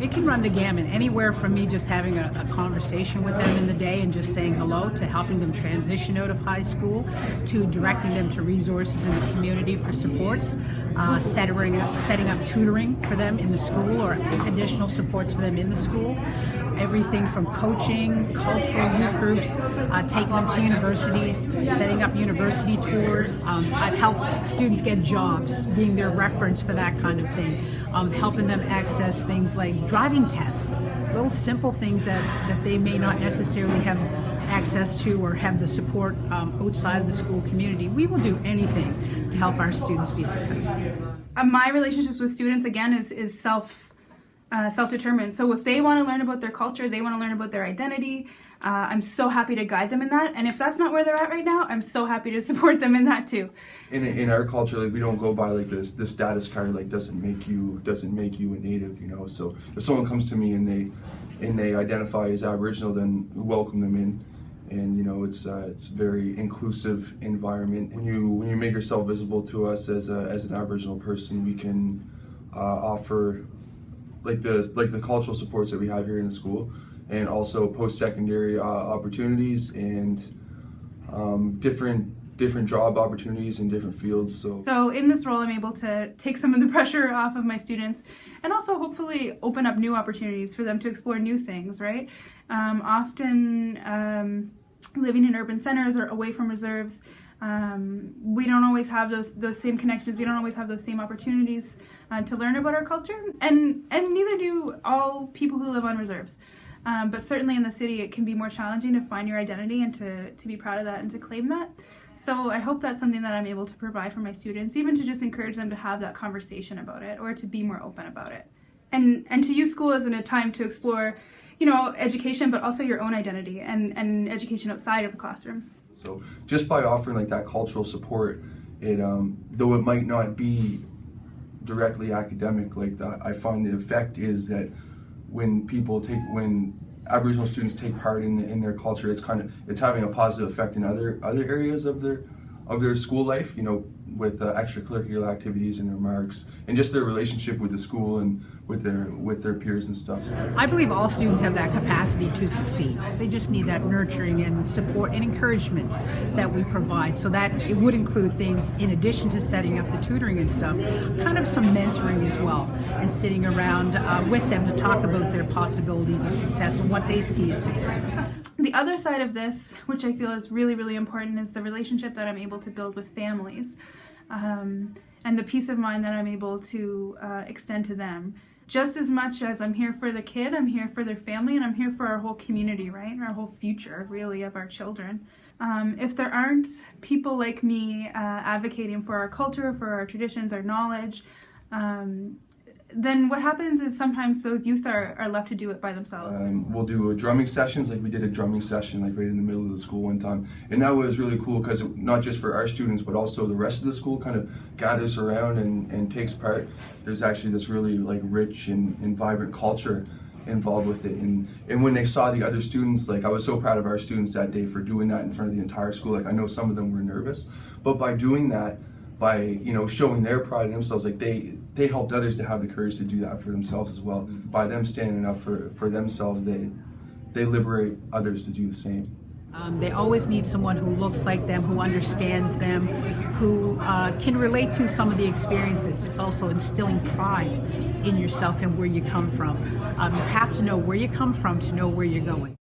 It can run the gamut, anywhere from me just having a conversation with them in the day and just saying hello, to helping them transition out of high school, to directing them to resources in the community for supports, setting up tutoring for them in the school or additional supports for them in the school. Everything from coaching, cultural youth groups, taking them to universities, setting up university tours. I've helped students get jobs, being their reference for that kind of thing. Helping them access things like driving tests, little simple things that they may not necessarily have access to or have the support outside of the school community. We will do anything to help our students be successful. My relationships with students, again, is self-determined. So if they want to learn about their culture, they want to learn about their identity, I'm so happy to guide them in that. And if that's not where they're at right now, I'm so happy to support them in that too. In our culture, like, we don't go by like this status card, like doesn't make you a native, you know. So if someone comes to me and they identify as Aboriginal, then we welcome them in. And you know, it's a very inclusive environment. When you make yourself visible to us as an Aboriginal person, we can offer like the cultural supports that we have here in the school, and also post-secondary opportunities and different job opportunities in different fields. So in this role, I'm able to take some of the pressure off of my students, and also hopefully open up new opportunities for them to explore new things, right? Often living in urban centers or away from reserves, we don't always have those same connections. We don't always have those same opportunities to learn about our culture, and neither do all people who live on reserves. But certainly in the city, it can be more challenging to find your identity and to be proud of that and to claim that. So I hope that's something that I'm able to provide for my students, even to just encourage them to have that conversation about it or to be more open about it. And to use school as a time to explore, you know, education, but also your own identity and education outside of the classroom. So just by offering like that cultural support, it though it might not be directly academic like that, I find the effect is that when Aboriginal students take part in their culture, it's having a positive effect in other areas of their school life, you know, with extracurricular activities and their marks and just their relationship with the school and with their peers and stuff. I believe all students have that capacity to succeed. They just need that nurturing and support and encouragement that we provide. So that it would include things, in addition to setting up the tutoring and stuff, kind of some mentoring as well, and sitting around with them to talk about their possibilities of success and what they see as success. The other side of this, which I feel is really, really important, is the relationship that I'm able to build with families, and the peace of mind that I'm able to extend to them. Just as much as I'm here for the kid, I'm here for their family, and I'm here for our whole community, right? Our whole future, really, of our children. If there aren't people like me advocating for our culture, for our traditions, our knowledge, then what happens is sometimes those youth are left to do it by themselves. We'll do drumming sessions, like we did a drumming session like right in the middle of the school one time, and that was really cool because not just for our students but also the rest of the school kind of gathers around and takes part. There's actually this really like rich and vibrant culture involved with it, and when they saw the other students, like I was so proud of our students that day for doing that in front of the entire school. Like I know some of them were nervous, but by doing that, by, you know, showing their pride in themselves, like they helped others to have the courage to do that for themselves as well. By them standing up for themselves, they liberate others to do the same. They always need someone who looks like them, who understands them, who can relate to some of the experiences. It's also instilling pride in yourself and where you come from. You have to know where you come from to know where you're going.